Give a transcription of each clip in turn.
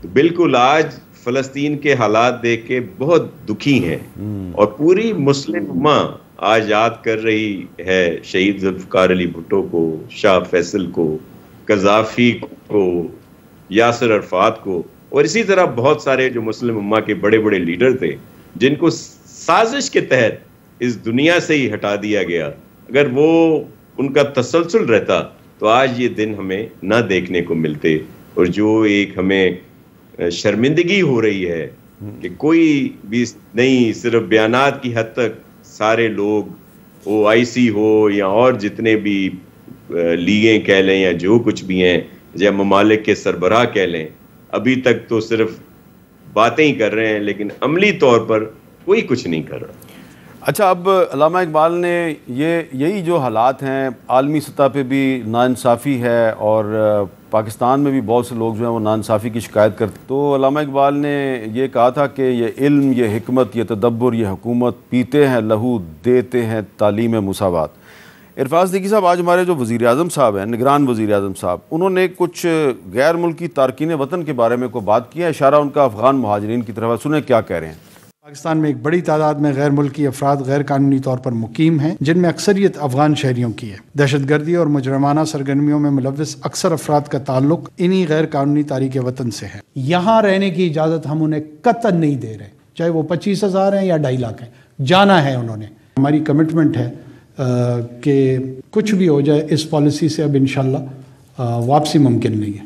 بالکل آج فلسطین کے حالات دیکھ کے بہت دکھی ہیں، اور پوری مسلم امہ آج یاد کر رہی ہے شہید ذوالفقار علی بھٹو کو، شاہ فیصل کو، قذافی کو، یاسر عرفات کو، اور اسی طرح بہت سارے جو مسلم امہ کے بڑے بڑے لیڈر تھے جن کو سازش کے تحت اس دنیا سے ہی ہٹا دیا گیا۔ اگر وہ ان کا تسلسل رہتا تو آج یہ دن ہمیں نہ دیکھنے کو ملتے، اور جو ایک ہمیں شرمندگی ہو رہی ہے کہ کوئی بھی نہیں، صرف بیانات کی حد تک سارے لوگ او آئی سی ہو یا اور جتنے بھی لیگیں کہہ لیں یا جو کچھ بھی ہیں یا ممالک کے سربراہ کہہ لیں، ابھی تک تو صرف باتیں ہی کر رہے ہیں لیکن عملی طور پر کوئی کچھ نہیں کر رہا۔ اچھا، اب علامہ اقبال نے یہی جو حالات ہیں، عالمی سطح پہ بھی ناانصافی ہے اور پاکستان میں بھی بہت سے لوگ جو ہیں وہ ناانصافی کی شکایت کرتے، تو علامہ اقبال نے یہ کہا تھا کہ یہ علم، یہ حکمت، یہ تدبر، یہ حکومت، پیتے ہیں لہو دیتے ہیں تعلیم مساوات۔ عرفان صدیقی صاحب، آج ہمارے جو وزیر اعظم صاحب ہیں، نگران وزیر اعظم صاحب، انہوں نے کچھ غیر ملکی تارکین وطن کے بارے میں کوئی بات کی ہے، اشارہ ان کا افغان مہاجرین کی طرف ہے۔ سنیں کیا کہہ رہے ہیں۔ پاکستان میں ایک بڑی تعداد میں غیر ملکی افراد غیر قانونی طور پر مقیم ہیں، جن میں اکثریت افغان شہریوں کی ہے۔ دہشت گردی اور مجرمانہ سرگرمیوں میں ملوث اکثر افراد کا تعلق انہی غیر قانونی تارکین وطن سے ہے۔ یہاں رہنے کی اجازت ہم انہیں قطعاً نہیں دے رہے، چاہے وہ 25,000 ہیں یا 2.5 لاکھ ہیں، جانا ہے انہوں نے۔ ہماری کمٹمنٹ ہے کہ کچھ بھی ہو جائے اس پالیسی سے اب انشاءاللہ واپسی ممکن نہیں ہے۔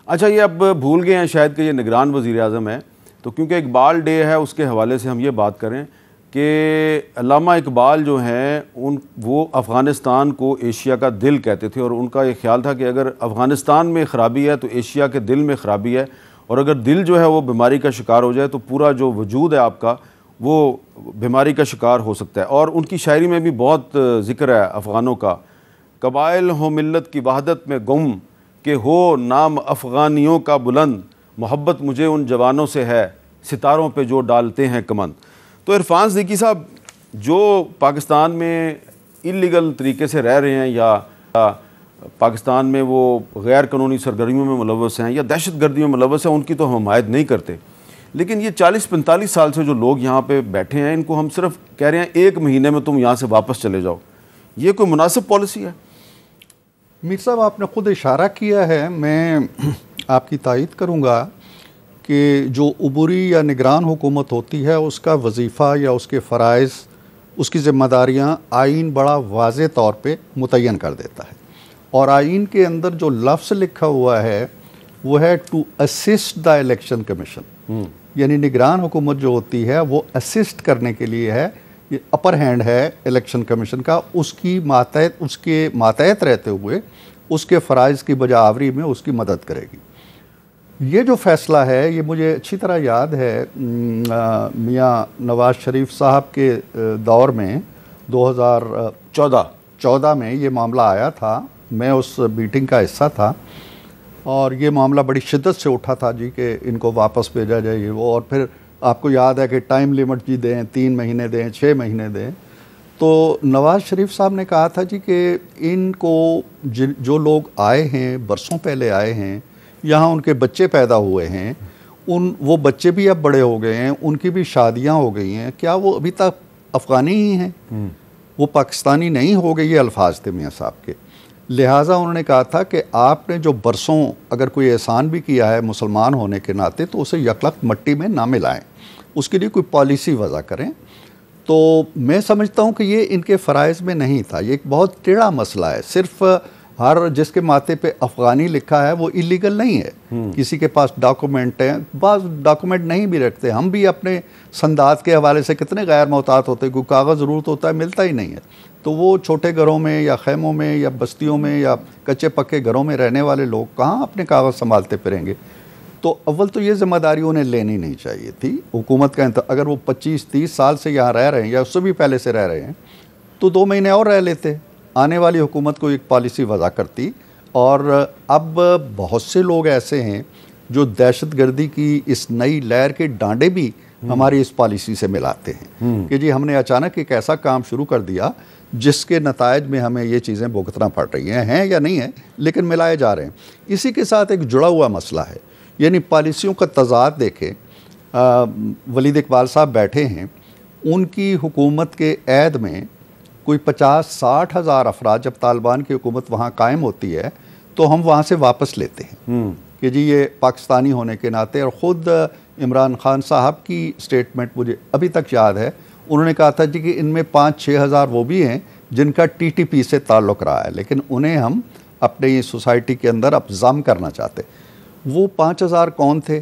اچھا، یہ اب بھول گئے ہیں شاید کہ یہ نگران وزیر اعظم ہے، تو کیونکہ اقبال ڈے ہے اس کے حوالے سے ہم یہ بات کریں کہ علامہ اقبال جو ہیں وہ افغانستان کو ایشیا کا دل کہتے تھے، اور ان کا یہ خیال تھا کہ اگر افغانستان میں خرابی ہے تو ایشیا کے دل میں خرابی ہے، اور اگر دل جو ہے وہ بیماری کا شکار ہو جائے تو پورا جو وجود ہے آپ کا وہ بیماری کا شکار ہو سکتا ہے۔ اور ان کی شاعری میں بھی بہت ذکر ہے افغانوں کا، قبائل ہو ملت کی وحدت میں گم، کہ ہو نام افغانیوں کا بلند، محبت مجھے ان جوانوں سے ہے، ستاروں پہ جو ڈالتے ہیں کمند۔ تو عرفان صدیقی صاحب، جو پاکستان میں اللیگل طریقے سے رہ رہے ہیں یا پاکستان میں وہ غیر قانونی سرگرمیوں میں ملوث ہیں یا دہشت گردی میں ملوث ہیں، ان کی تو ہم حمایت نہیں کرتے، لیکن یہ 40-45 سال سے جو لوگ یہاں پہ بیٹھے ہیں، ان کو ہم صرف کہہ رہے ہیں 1 مہینے میں تم یہاں سے واپس چلے جاؤ، یہ کوئی مناسب پالیسی ہے؟ میر صاحب، آپ نے خود اشارہ کیا ہے، میں آپ کی تائید کروں گا کہ جو عبوری یا نگران حکومت ہوتی ہے اس کا وظیفہ یا اس کے فرائض، اس کی ذمہ داریاں آئین بڑا واضح طور پہ متعین کر دیتا ہے، اور آئین کے اندر جو لفظ لکھا ہوا ہے وہ ہے to assist the election commission, یعنی نگران حکومت جو ہوتی ہے وہ اسسٹ کرنے کے لیے ہے، یہ اپر ہینڈ ہے الیکشن کمیشن کا، اس کے ماتحت رہتے ہوئے اس کے فرائض کی بجا آوری میں اس کی مدد کرے گی۔ یہ جو فیصلہ ہے یہ مجھے اچھی طرح یاد ہے، میاں نواز شریف صاحب کے دور میں 2014 میں یہ معاملہ آیا تھا، میں اس میٹنگ کا حصہ تھا، اور یہ معاملہ بڑی شدت سے اٹھا تھا جی کہ ان کو واپس بھیجا جائے وہ، اور پھر آپ کو یاد ہے کہ ٹائم لیمٹ جی دیں، 3 مہینے دیں، 6 مہینے دیں۔ تو نواز شریف صاحب نے کہا تھا جی کہ ان کو جو لوگ آئے ہیں، برسوں پہلے آئے ہیں، یہاں ان کے بچے پیدا ہوئے ہیں، وہ بچے بھی اب بڑے ہو گئے ہیں، ان کی بھی شادیاں ہو گئی ہیں، کیا وہ ابھی تک افغانی ہی ہیں؟ وہ پاکستانی نہیں ہو گئے؟ یہ الفاظ تھے میاں صاحب کے۔ لہٰذا انہوں نے کہا تھا کہ آپ نے جو برسوں اگر کوئی احسان بھی کیا ہے مسلمان ہونے کے ناطے تو اسے یکلخت مٹی میں نہ ملائیں، اس کے لیے کوئی پالیسی وضع کریں۔ تو میں سمجھتا ہوں کہ یہ ان کے فرائض میں نہیں تھا، یہ ایک بہت ٹیڑھا مسئلہ ہے۔ صرف ہر جس کے ماتھے پہ افغانی لکھا ہے وہ اللیگل نہیں ہے، کسی کے پاس ڈاکومنٹ ہیں، بعض ڈاکومنٹ نہیں بھی رکھتے، ہم بھی اپنے سندات کے حوالے سے کتنے غیر محتاط ہوتے ہیں، کوئی کاغذ ضرورت ہوتا ہے ملتا ہی نہیں ہے، تو وہ چھوٹے گھروں میں یا خیموں میں یا بستیوں میں یا کچے پکے گھروں میں رہنے والے لوگ کہاں اپنے کاغذ سنبھالتے پھریں گے؟ تو اول تو یہ ذمہ داری انہیں لینی نہیں چاہیے تھی حکومت کا۔ اگر وہ 25-30 سال سے یہاں رہ رہے ہیں یا اس سے بھی پہلے سے رہ رہے ہیں تو 2 مہینے اور رہ لیتے، آنے والی حکومت کو ایک پالیسی وضع کرتی۔ اور اب بہت سے لوگ ایسے ہیں جو دہشت گردی کی اس نئی لہر کے ڈانڈے بھی ہماری اس پالیسی سے ملاتے ہیں کہ جی ہم نے اچانک ایک ایسا کام شروع کر دیا جس کے نتائج میں ہمیں یہ چیزیں بھگتنا پڑ رہی ہیں یا نہیں ہیں، لیکن ملائے جا رہے ہیں۔ اسی کے ساتھ ایک جڑا ہوا مسئلہ ہے یعنی پالیسیوں کا تضاد دیکھیں. ولید اقبال صاحب بیٹھے ہیں, ان کی حکومت کے عہد میں کوئی 50-60 ہزار افراد, جب طالبان کی حکومت وہاں قائم ہوتی ہے تو ہم وہاں سے واپس لیتے ہیں کہ جی یہ پاکستانی ہونے کے ناطے. اور خود عمران خان صاحب کی سٹیٹمنٹ مجھے ابھی تک یاد ہے, انہوں نے کہا تھا جی کہ ان میں 5-6 ہزار وہ بھی ہیں جن کا TTP سے تعلق رہا ہے, لیکن انہیں ہم اپنے سوسائٹی کے اندر اب ضم کرنا چاہتے. وہ 5,000 کون تھے,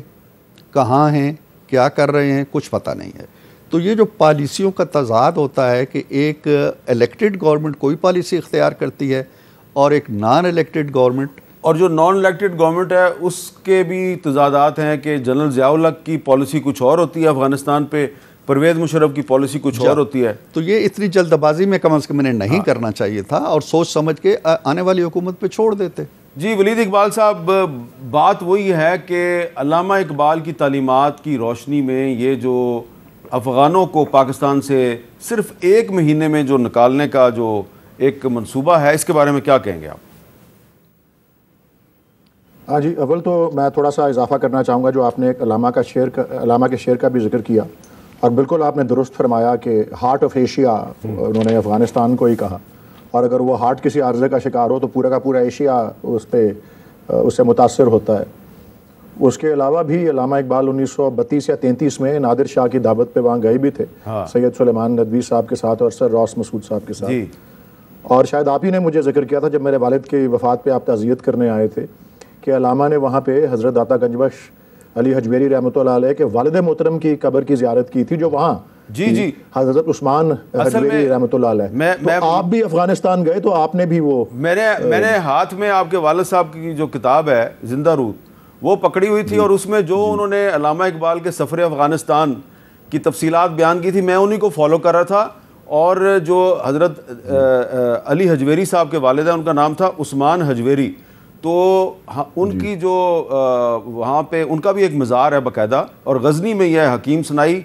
کہاں ہیں, کیا کر رہے ہیں, کچھ پتہ نہیں ہے. تو یہ جو پالیسیوں کا تضاد ہوتا ہے کہ ایک الیکٹڈ گورنمنٹ کوئی پالیسی اختیار کرتی ہے اور ایک نان الیکٹڈ گورنمنٹ, اور جو نان الیکٹڈ گورنمنٹ ہے اس کے بھی تضادات ہیں کہ جنرل ضیاء الحق کی پالیسی کچھ اور ہوتی ہے افغانستان پہ, پرویز مشرف کی پالیسی کچھ اور ہوتی ہے. تو یہ اتنی جلد بازی میں کم از کم انہیں نہیں کرنا چاہیے تھا اور سوچ سمجھ کے آنے والی حکومت پہ چھوڑ دیتے. جی ولید اقبال صاحب, بات وہی ہے کہ علامہ اقبال کی تعلیمات کی روشنی میں یہ جو افغانوں کو پاکستان سے صرف 1 مہینے میں جو نکالنے کا جو ایک منصوبہ ہے, اس کے بارے میں کیا کہیں گے آپ؟ ہاں جی, اول تو میں تھوڑا سا اضافہ کرنا چاہوں گا جو آپ نے ایک علامہ کے شعر کا بھی ذکر کیا, اور بالکل آپ نے درست فرمایا کہ ہارٹ آف ایشیا انہوں نے افغانستان کو ہی کہا, اور اگر وہ ہارٹ کسی عارضے کا شکار ہو تو پورا کا پورا ایشیا اس سے متاثر ہوتا ہے. اس کے علاوہ بھی علامہ اقبال 1932 یا 33 میں نادر شاہ کی دعوت پہ وہاں گئے بھی تھے, سید سلیمان ندوی صاحب کے ساتھ اور سر روس مسعود صاحب کے ساتھ. اور شاید آپ ہی نے مجھے ذکر کیا تھا جب میرے والد کی وفات پہ آپ تعزیت کرنے آئے تھے کہ علامہ نے وہاں پہ حضرت داتا گنج بخش علی حجویری رحمۃ اللہ علیہ کے والد محترم کی قبر کی زیارت کی تھی جو وہاں جی حضرت عثمان حجویری رحمۃ اللہ علیہ. تو آپ بھی افغانستان گئے تو آپ نے بھی وہ میں نے ہاتھ میں آپ کے والد صاحب کی جو کتاب ہے زندہ روح وہ پکڑی ہوئی تھی, اور اس میں جو انہوں نے علامہ اقبال کے سفر افغانستان کی تفصیلات بیان کی تھی میں انہی کو فالو کر رہا تھا. اور جو حضرت علی حجویری صاحب کے والد ہیں ان کا نام تھا عثمان حجویری, تو ان کی جو وہاں پہ ان کا بھی ایک مزار ہے باقاعدہ, اور غزنی میں یہ حکیم سنائی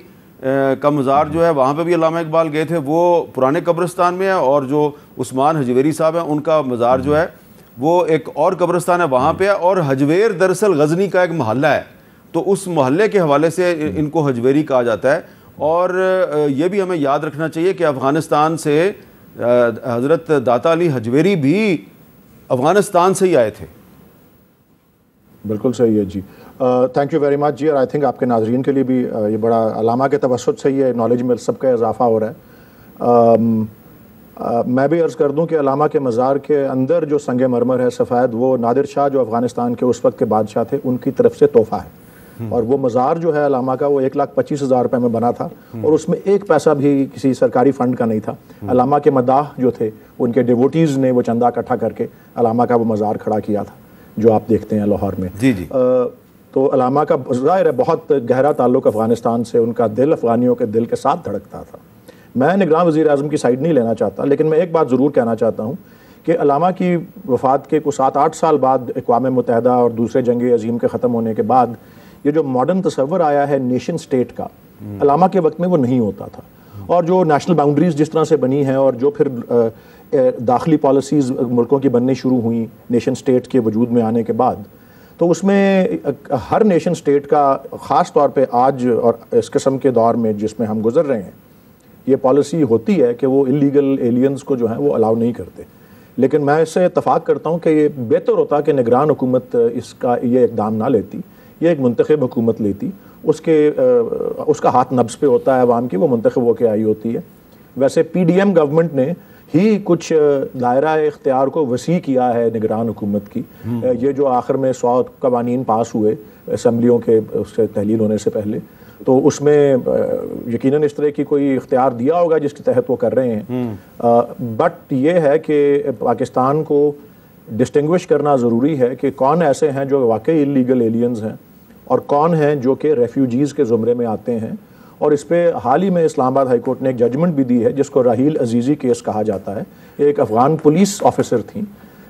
کا مزار جو ہے وہاں پہ بھی علامہ اقبال گئے تھے, وہ پرانے قبرستان میں ہے, اور جو عثمان حجویری صاحب ہیں ان کا مزار جو ہے وہ ایک اور قبرستان ہے وہاں پہ ہے. اور حجویر دراصل غزنی کا ایک محلہ ہے, تو اس محلے کے حوالے سے ان کو حجویری کہا جاتا ہے. اور یہ بھی ہمیں یاد رکھنا چاہیے کہ افغانستان سے حضرت داتا علی حجویری بھی افغانستان سے ہی آئے تھے. بالکل صحیح ہے جی, تھینک یو ویری مچ جی. اور آئی تھنک آپ کے ناظرین کے لیے بھی یہ بڑا علامہ کے توسط سے یہ نالج میں سب کا اضافہ ہو رہا ہے. میں بھی عرض کر دوں کہ علامہ کے مزار کے اندر جو سنگ مرمر ہے سفید, وہ نادر شاہ جو افغانستان کے اس وقت کے بادشاہ تھے ان کی طرف سے تحفہ ہے. اور وہ مزار جو ہے علامہ کا وہ 1,25,000 روپے میں بنا تھا, اور اس میں 1 پیسہ بھی کسی سرکاری فنڈ کا نہیں تھا. علامہ کے مداح جو تھے ان کے ڈیووٹیز نے وہ چندہ اکٹھا کر کے علامہ کا وہ مزار کھڑا کیا تھا جو آپ دیکھتے ہیں لاہور میں. تو علامہ کا ظاہر ہے بہت گہرا تعلق افغانستان سے, ان کا دل افغانیوں کے دل کے ساتھ دھڑکتا تھا. میں نگراں وزیر اعظم کی سائڈ نہیں لینا چاہتا, لیکن میں ایک بات ضرور کہنا چاہتا ہوں کہ علامہ کی وفات کے کچھ 7-8 سال بعد اقوام متحدہ اور دوسرے جنگ عظیم کے ختم ہونے کے بعد یہ جو ماڈرن تصور آیا ہے نیشن سٹیٹ کا, علامہ کے وقت میں وہ نہیں ہوتا تھا. اور جو نیشنل باؤنڈریز جس طرح سے بنی ہیں اور جو پھر داخلی پالیسیز ملکوں کی بننے شروع ہوئیں نیشن سٹیٹ کے وجود میں آنے کے بعد, تو اس میں ہر نیشن سٹیٹ کا خاص طور پہ آج اور اس قسم کے دور میں جس میں ہم گزر رہے ہیں یہ پالیسی ہوتی ہے کہ وہ انلیگل ایلینز کو جو ہیں وہ الاؤ نہیں کرتے. لیکن میں اس سے اتفاق کرتا ہوں کہ یہ بہتر ہوتا کہ نگران حکومت اس کا یہ اقدام نہ لیتی, یہ ایک منتخب حکومت لیتی. اس کا ہاتھ نبض پہ ہوتا ہے عوام کی, وہ منتخب ہو کے آئی ہوتی ہے. ویسے PDM گورنمنٹ نے ہی کچھ دائرہ اختیار کو وسیع کیا ہے نگران حکومت کی. یہ جو آخر میں 100 قوانین پاس ہوئے اسمبلیوں کے اس سے تحلیل ہونے سے پہلے, تو اس میں یقیناً اس طرح کی کوئی اختیار دیا ہوگا جس کے تحت وہ کر رہے ہیں. بٹ یہ ہے کہ پاکستان کو ڈسٹنگوش کرنا ضروری ہے کہ کون ایسے ہیں جو واقعی انلیگل ایلینز ہیں اور کون ہیں جو کہ ریفیوجیز کے زمرے میں آتے ہیں. اور اس پہ حال ہی میں اسلام آباد ہائی کورٹ نے ایک ججمنٹ بھی دی ہے جس کو راحیل عزیزی کیس کہا جاتا ہے. ایک افغان پولیس آفیسر تھیں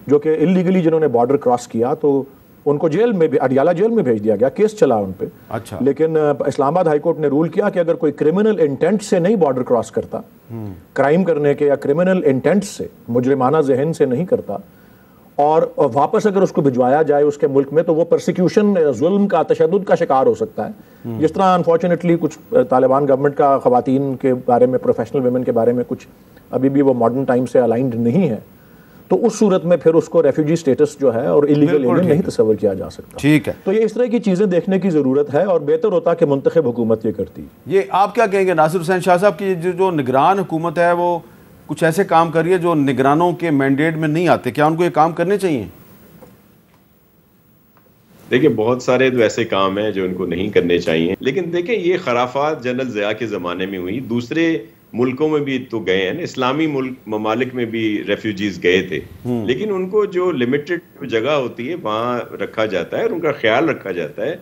جو کہ انلیگلی جنہوں نے بارڈر کراس کیا, تو ان کو جیل میں بھی اڈیالہ جیل میں بھیج دیا گیا, کیس چلا ان پہ. لیکن اسلام آباد ہائی کورٹ نے رول کیا کہ اگر کوئی کرمنل انٹینٹ سے نہیں بارڈر کراس کرتا, کرائم کرنے کے یا کرمنل انٹینٹ سے مجرمانہ ذہن سے نہیں کرتا, اور واپس اگر اس کو بھجوایا جائے اس کے ملک میں تو وہ پرسیکیوشن، ظلم کا، تشدد کا شکار ہو سکتا ہے. جس طرح انفارچونیٹلی کچھ طالبان گورنمنٹ کا خواتین کے بارے میں، پروفیشنل ویمن کے بارے میں کچھ ابھی بھی وہ ماڈرن ٹائم سے الائنڈ نہیں ہے، تو اس صورت میں پھر اس کو ریفیوجی سٹیٹس جو ہے اور ایلیگل ایلین نہیں تصور کیا جا سکتا. ٹھیک ہے. تو یہ اس طرح کی چیزیں دیکھنے کی ضرورت ہے، اور بہتر ہوتا کہ منتخب حکومت یہ کرتی. یہ آپ کیا کہیں گے ناصر حسین شاہ صاحب کی جو نگران حکومت ہے وہ کچھ ایسے کام کر رہی ہے جو نگرانوں کے مینڈیٹ میں نہیں آتے، کیا ان کو یہ کام کرنے چاہیے؟ دیکھیں بہت سارے تو ایسے کام ہیں جو ان کو نہیں کرنے چاہیے، لیکن دیکھیں یہ خرافات جنرل ضیاء کے زمانے میں ہوئی، دوسرے ملکوں میں بھی تو گئے ہیں، اسلامی ممالک میں بھی ریفیوجیز گئے تھے، لیکن ان کو جو لمیٹڈ جگہ ہوتی ہے وہاں رکھا جاتا ہے اور ان کا خیال رکھا جاتا ہے